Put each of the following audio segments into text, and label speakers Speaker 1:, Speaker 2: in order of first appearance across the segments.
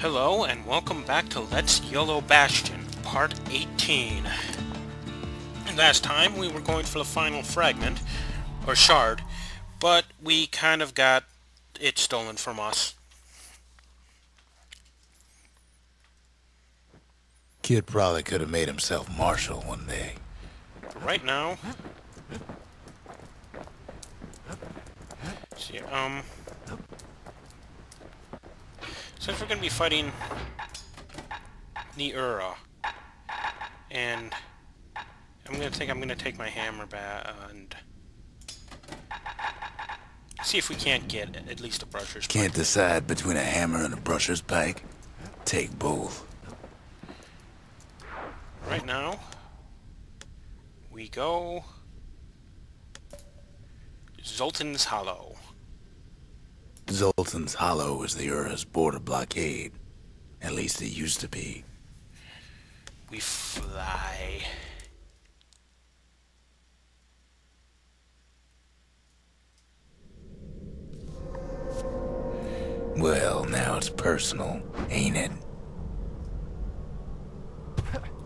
Speaker 1: Hello and welcome back to Let's YOLO Bastion, Part 18. Last time we were going for the final fragment, or shard, but we kind of got it stolen from us.
Speaker 2: Kid probably could have made himself marshal one day.
Speaker 1: Right now... See, since we're going to be fighting the Ura, and I'm going to take my hammer back and see if we can't get at least a brusher's pike.
Speaker 2: Can't decide between a hammer and a brusher's pike? Take both.
Speaker 1: Right now, we go Zoltan's Hollow.
Speaker 2: Zoltan's Hollow is the Ura's border blockade. At least it used to be.
Speaker 1: We fly.
Speaker 2: Well, now it's personal, ain't it?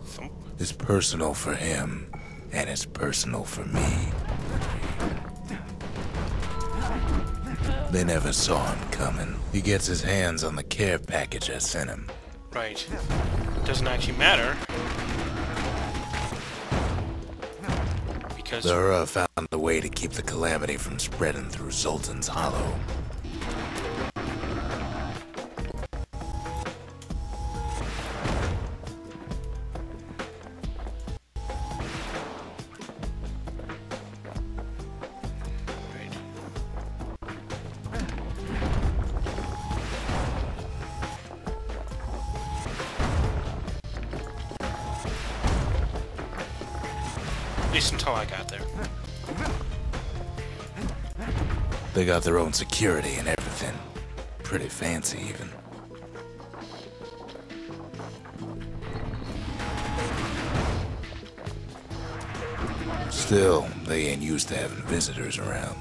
Speaker 1: Thump.
Speaker 2: It's personal for him, and it's personal for me. They never saw him coming. He gets his hands on the care package I sent him.
Speaker 1: Right. Doesn't actually matter. Because...
Speaker 2: The Ura found a way to keep the calamity from spreading through Zoltan's Hollow.
Speaker 1: At least until I got there.
Speaker 2: They got their own security and everything. Pretty fancy, even. Still, they ain't used to having visitors around.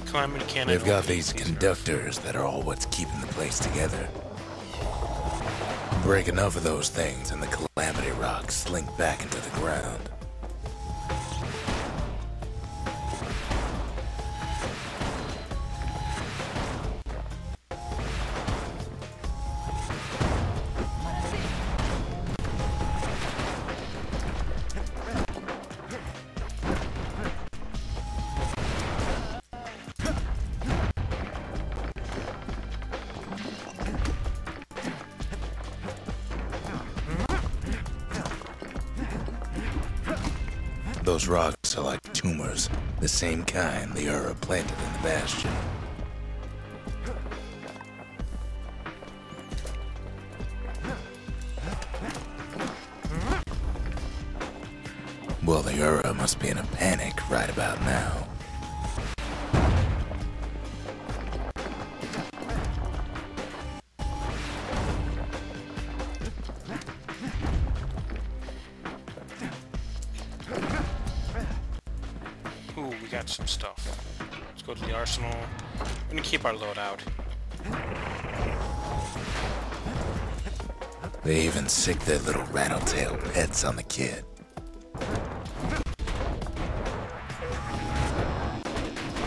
Speaker 1: Calamity cannon.
Speaker 2: They've got these conductors that are all what's keeping the place together. Break enough of those things and the calamity rocks slink back into the ground. Those rocks are like tumors, the same kind the Ura planted in the Bastion. Well, the Ura must be in a panic right about now.
Speaker 1: Ooh, we got some stuff. Let's go to the arsenal. We're gonna keep our loadout.
Speaker 2: They even sick their little rattletail pets on the kid.
Speaker 1: I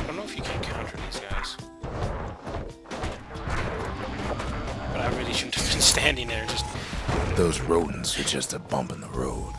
Speaker 1: don't know if you can counter these guys. But I really shouldn't have been standing there, just...
Speaker 2: Those rodents are just a bump in the road.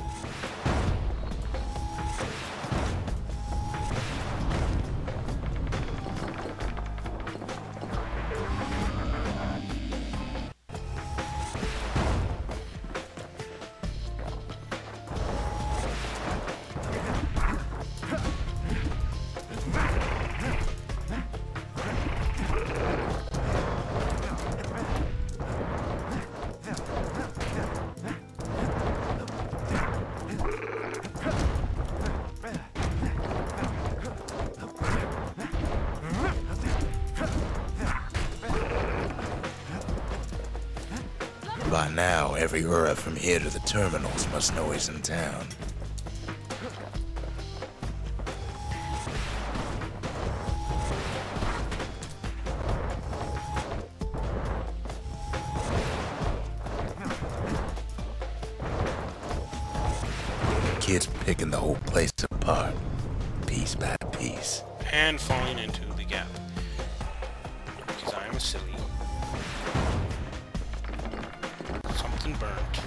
Speaker 2: By now, every Ura from here to the terminals must know he's in town. kid's picking the whole place apart, piece by piece.
Speaker 1: And falling into the gap. Because I am a silly. Something burnt.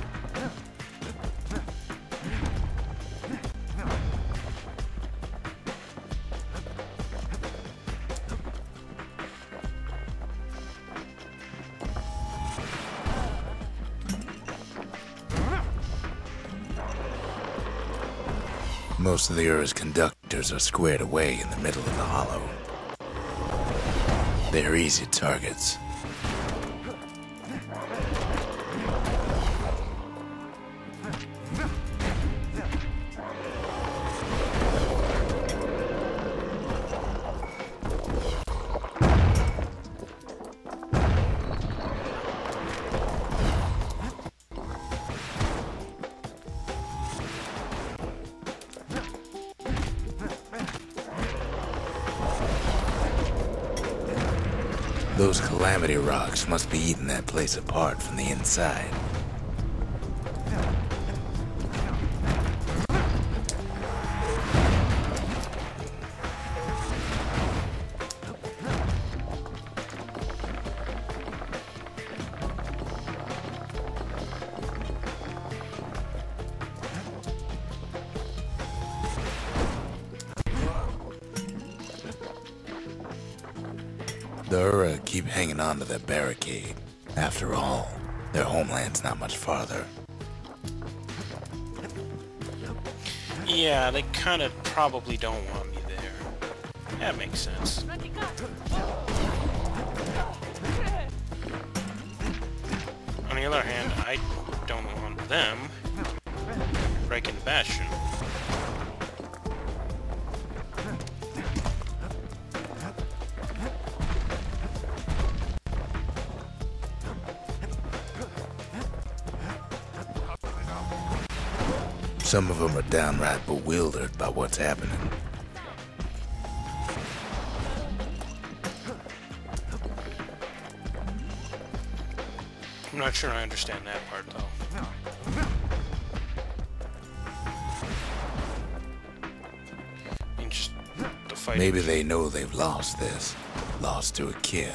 Speaker 2: Most of the Ura's conductors are squared away in the middle of the hollow. They're easy targets. Those calamity rocks must be eating that place apart from the inside. The Ura keep hanging on to that barricade. After all, their homeland's not much farther.
Speaker 1: Yeah, they kind of probably don't want me there. That makes sense. On the other hand, I don't want them breaking the Bastion.
Speaker 2: Some of them are downright bewildered by what's happening.
Speaker 1: I'm not sure I understand that part, though. I mean, just the fight.
Speaker 2: Maybe they know they've lost this. Lost to a kid.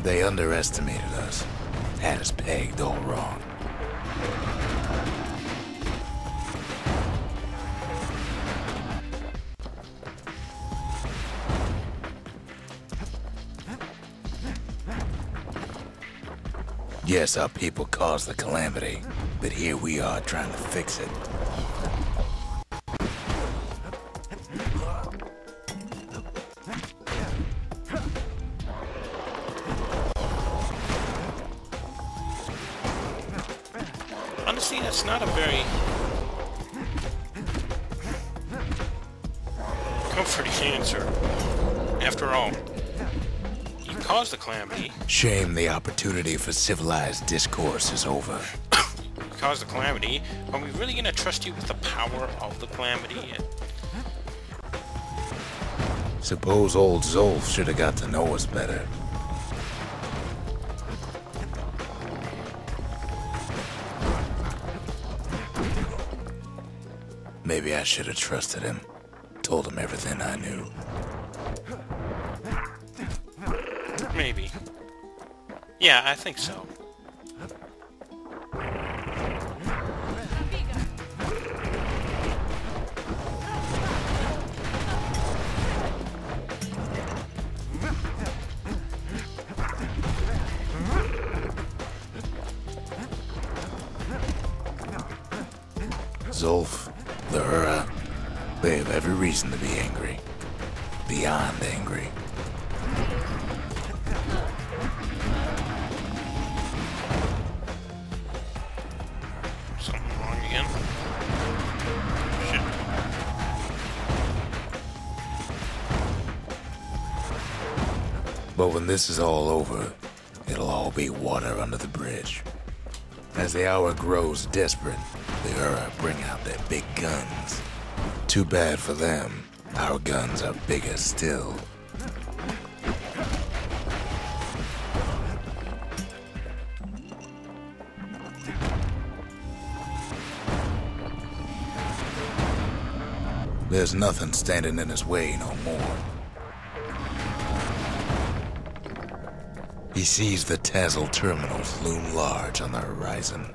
Speaker 2: They underestimated us. Had us pegged all wrong. Yes, our people caused the calamity, but here we are trying to fix it.
Speaker 1: Honestly, that's not a very comforting answer. After all, you caused the calamity.
Speaker 2: Shame the opportunity for civilized discourse is over.
Speaker 1: You caused the calamity. Are we really gonna trust you with the power of the calamity?
Speaker 2: Suppose old Zolf should have got to know us better. Maybe I should have trusted him. Told him everything I knew.
Speaker 1: Maybe. Yeah, I think so.
Speaker 2: Zolf, the Ura, they have every reason to be angry. Beyond angry.
Speaker 1: Something wrong again? Shit.
Speaker 2: But when this is all over, it'll all be water under the bridge. As the hour grows desperate, the Ura bring out their big guns. Too bad for them, our guns are bigger still. There's nothing standing in his way no more. He sees the Tazzle terminals loom large on the horizon.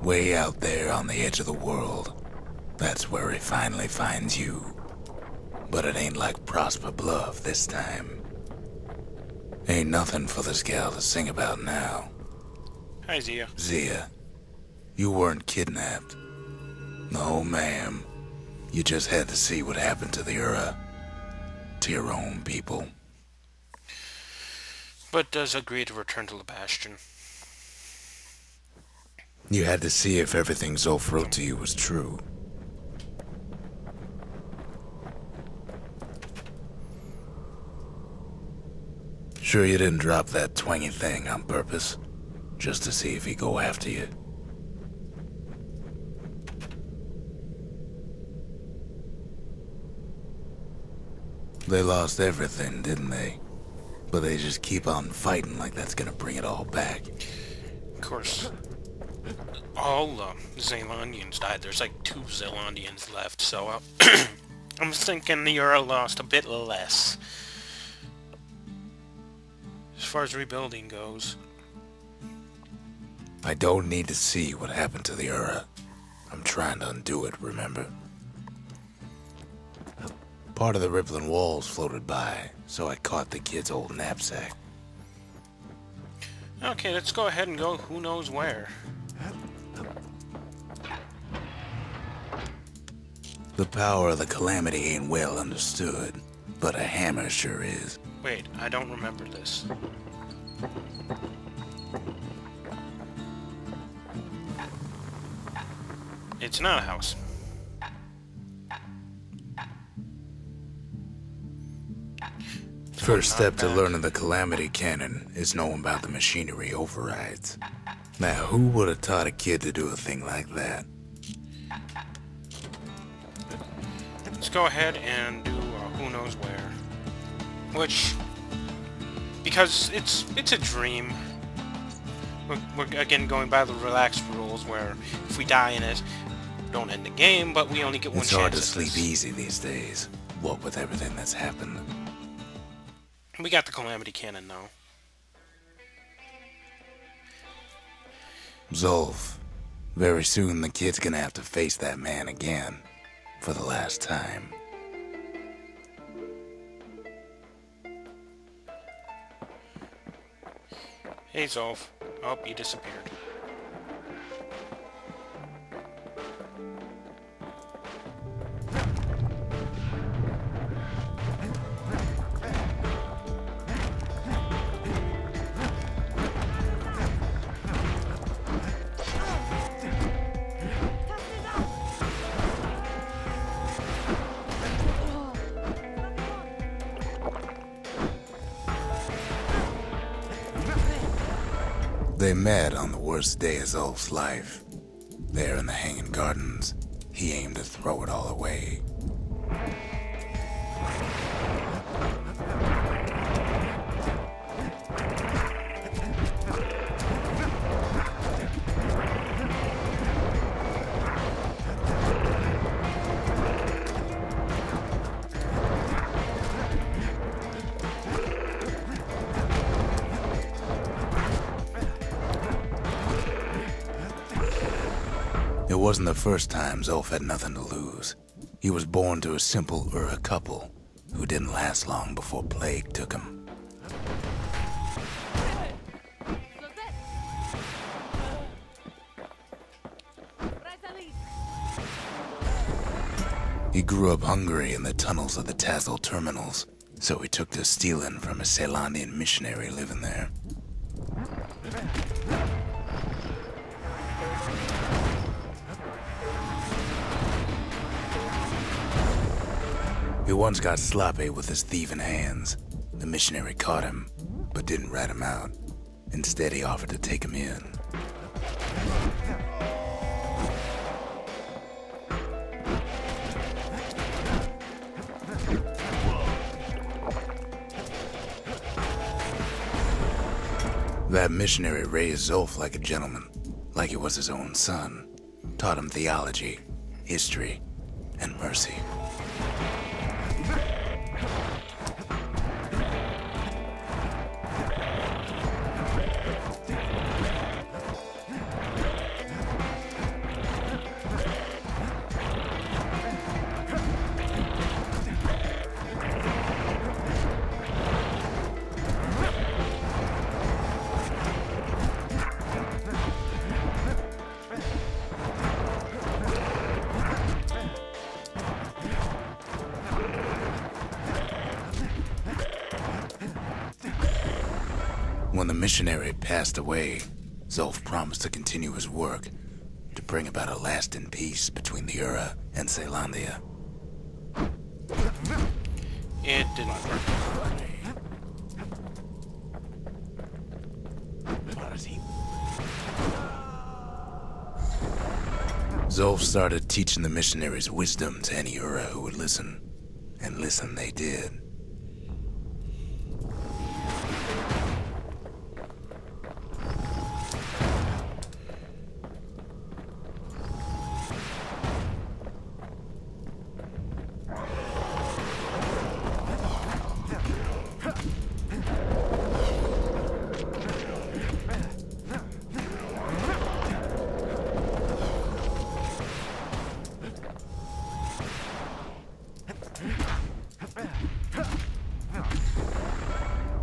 Speaker 2: Way out there on the edge of the world, that's where he finally finds you. But it ain't like Prosper Bluff this time. Ain't nothing for this gal to sing about now.
Speaker 1: Hi, Zia.
Speaker 2: Zia, you weren't kidnapped. No, ma'am. You just had to see what happened to the Ura. To your own people.
Speaker 1: But does agree to return to the Bastion.
Speaker 2: You had to see if everything Zulf wrote to you was true. Sure you didn't drop that twangy thing on purpose? Just to see if he'd go after you? They lost everything, didn't they? But they just keep on fighting like that's gonna bring it all back.
Speaker 1: Of course, all Zealandians died. There's like 2 Zealandians left, so I'm thinking the Ura lost a bit less. As far as rebuilding goes.
Speaker 2: I don't need to see what happened to the Ura. I'm trying to undo it, remember? Part of the rippling walls floated by, so I caught the kid's old knapsack.
Speaker 1: Okay, let's go ahead and go who knows where.
Speaker 2: The power of the Calamity ain't well understood, but a hammer sure is.
Speaker 1: Wait, I don't remember this. It's not a house.
Speaker 2: First step to learning the Calamity Cannon is knowing about the machinery overrides. Now, who would have taught a kid to do a thing like that?
Speaker 1: Let's go ahead and do who knows where. Which, because it's a dream. We're again going by the relaxed rules where if we die in it, don't end the game, but we only get one chance.
Speaker 2: It's hard to sleep easy these days, what with everything that's happened.
Speaker 1: We got the Calamity Cannon now.
Speaker 2: Zulf, very soon the kid's gonna have to face that man again, for the last time.
Speaker 1: Hey Zulf. Oh, you disappeared.
Speaker 2: They met on the worst day of Zulf's life. There in the Hanging Gardens, he aimed to throw it all away. It wasn't the first time Zulf had nothing to lose. He was born to a simple Ura couple who didn't last long before plague took him. He grew up hungry in the tunnels of the Tazzle terminals, so he took to stealing from a Ceylonian missionary living there. He once got sloppy with his thieving hands. The missionary caught him, but didn't rat him out. Instead, he offered to take him in. That missionary raised Zolf like a gentleman, like he was his own son. Taught him theology, history, and mercy. When the missionary passed away, Zolf promised to continue his work to bring about a lasting peace between the Ura and Caelondia.
Speaker 1: It didn't work.
Speaker 2: Zolf started teaching the missionaries wisdom to any Ura who would listen, and listen they did.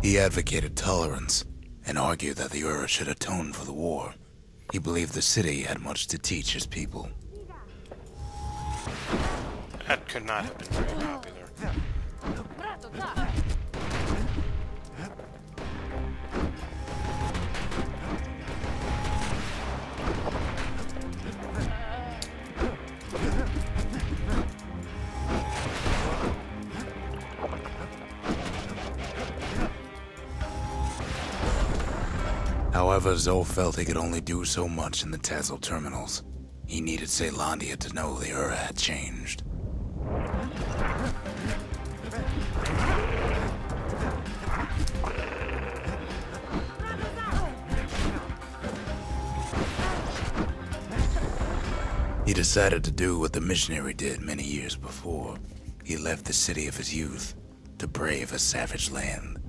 Speaker 2: He advocated tolerance and argued that the Ura should atone for the war. He believed the city had much to teach his people.
Speaker 1: That could not have been very popular. However, Zolf felt he could only do so much in the Tassel terminals. He needed Caelondia to know the Ura had changed. He decided to do what the missionary did many years before. He left the city of his youth to brave a savage land.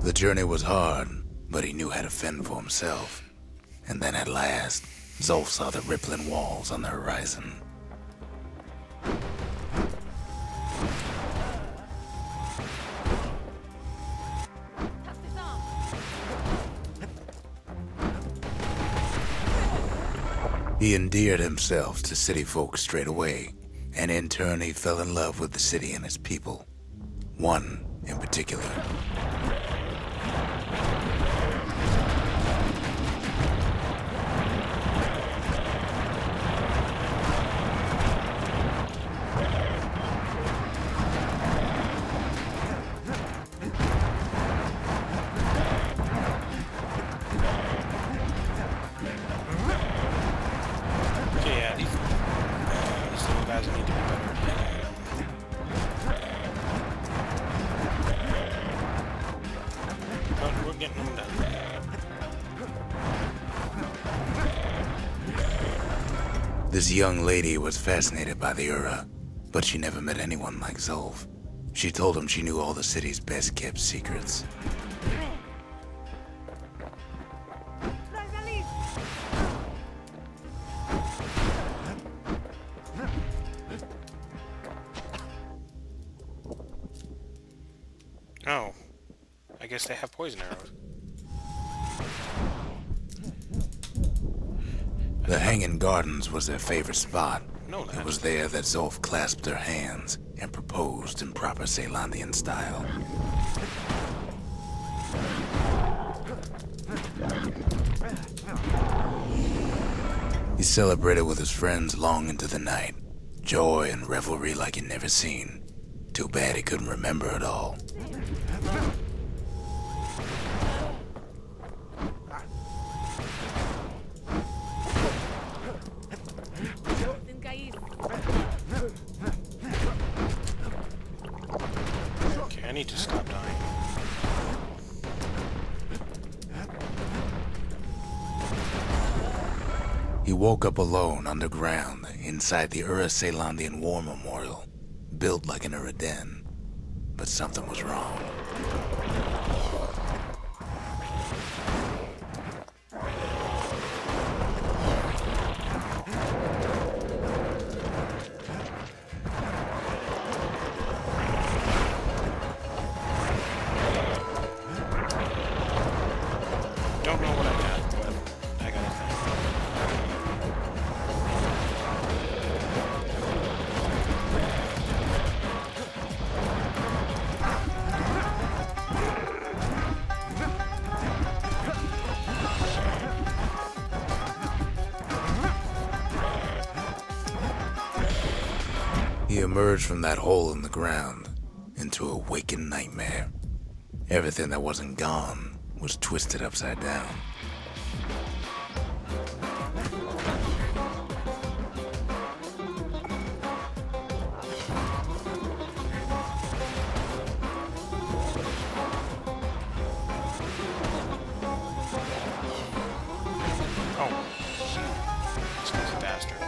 Speaker 1: The journey was hard, but he knew how to fend for himself. And then at last, Zolf saw the rippling walls on the horizon. He endeared himself to city folk straight away, and in turn he fell in love with the city and its people. One in particular. This young lady was fascinated by the Ura, but she never met anyone like Zolf. She told him she knew all the city's best-kept secrets. Oh. I guess they have poison arrows.
Speaker 2: The Hanging Gardens was their favorite spot.
Speaker 1: No,
Speaker 2: it was there that Zolf clasped her hands and proposed in proper Caelondian style. celebrated with his friends long into the night. Joy and revelry like he'd never seen. Too bad he couldn't remember it all.
Speaker 1: Okay, I need to stop dying.
Speaker 2: He woke up alone underground inside the Ura-Celandian War Memorial, built like an Uraden. But something was wrong.
Speaker 1: Don't know what I got, but I got a thing.
Speaker 2: He emerged from that hole in the ground into a waking nightmare. Everything that wasn't gone was twisted upside down.
Speaker 1: Oh. This guy's a bastard.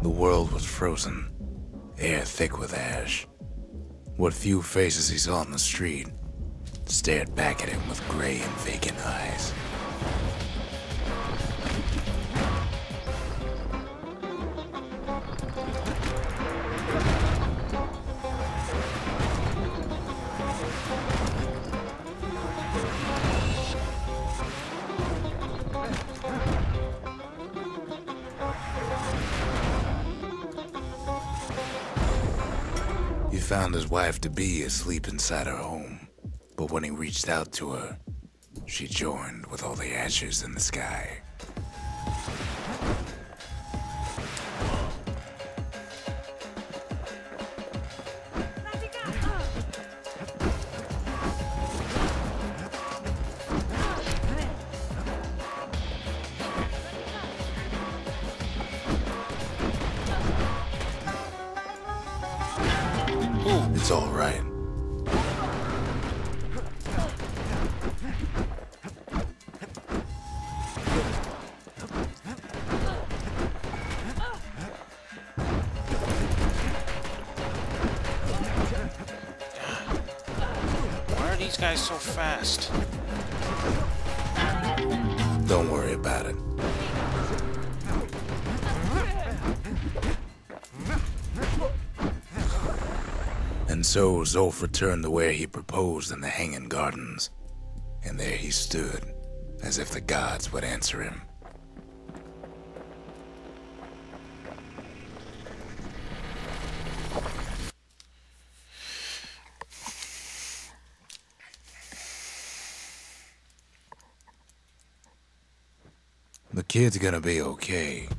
Speaker 2: The world was frozen, air thick with ash. What few faces he saw on the street stared back at him with gray and vacant eyes. He found his wife-to-be asleep inside her home, but when he reached out to her, she joined with all the ashes in the sky. It's all right.
Speaker 1: Why are these guys so fast?
Speaker 2: Don't worry about it. And so Zolf returned to where he proposed in the Hanging Gardens, and there he stood, as if the gods would answer him. The kid's gonna be okay.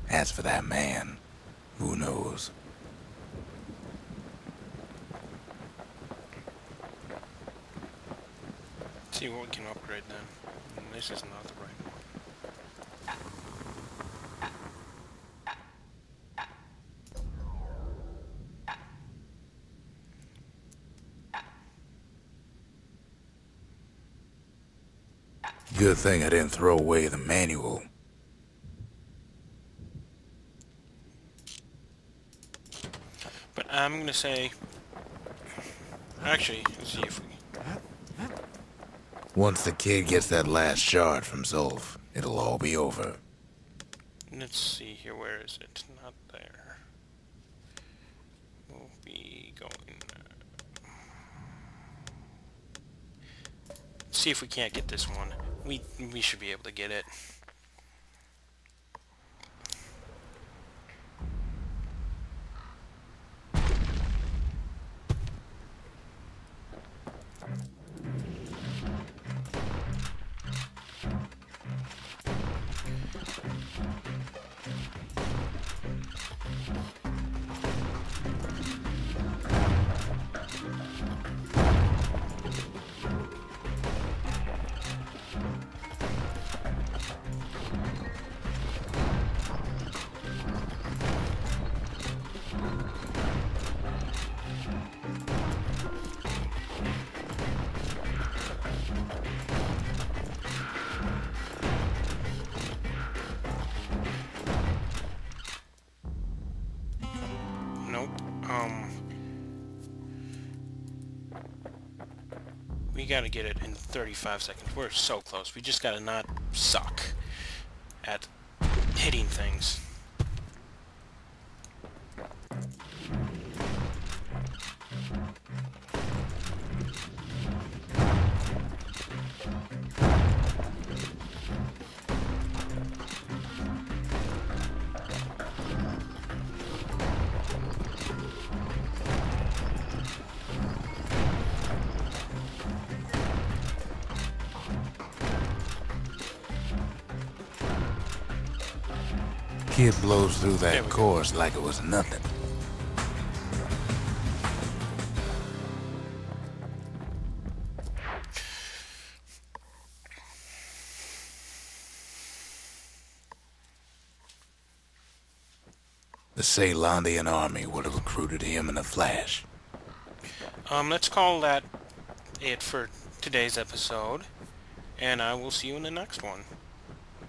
Speaker 2: As for that man, who knows?
Speaker 1: Let's see what we can upgrade then. This is not the right one.
Speaker 2: Good thing I didn't throw away the manual.
Speaker 1: But I'm gonna say... Actually, let's see if we...
Speaker 2: Once the kid gets that last shard from Zolf, it'll all be over.
Speaker 1: Let's see here, where is it? Not there. We'll be going... see if we can't get this one. We should be able to get it. Nope. We gotta get it in 35 seconds. We're so close. We just gotta not suck at hitting things.
Speaker 2: Kid blows through
Speaker 1: There
Speaker 2: that
Speaker 1: we go.
Speaker 2: course like it was nothing. The Ceylandian army would have recruited him in a flash.
Speaker 1: Let's call that it for today's episode, and I will see you in the next one.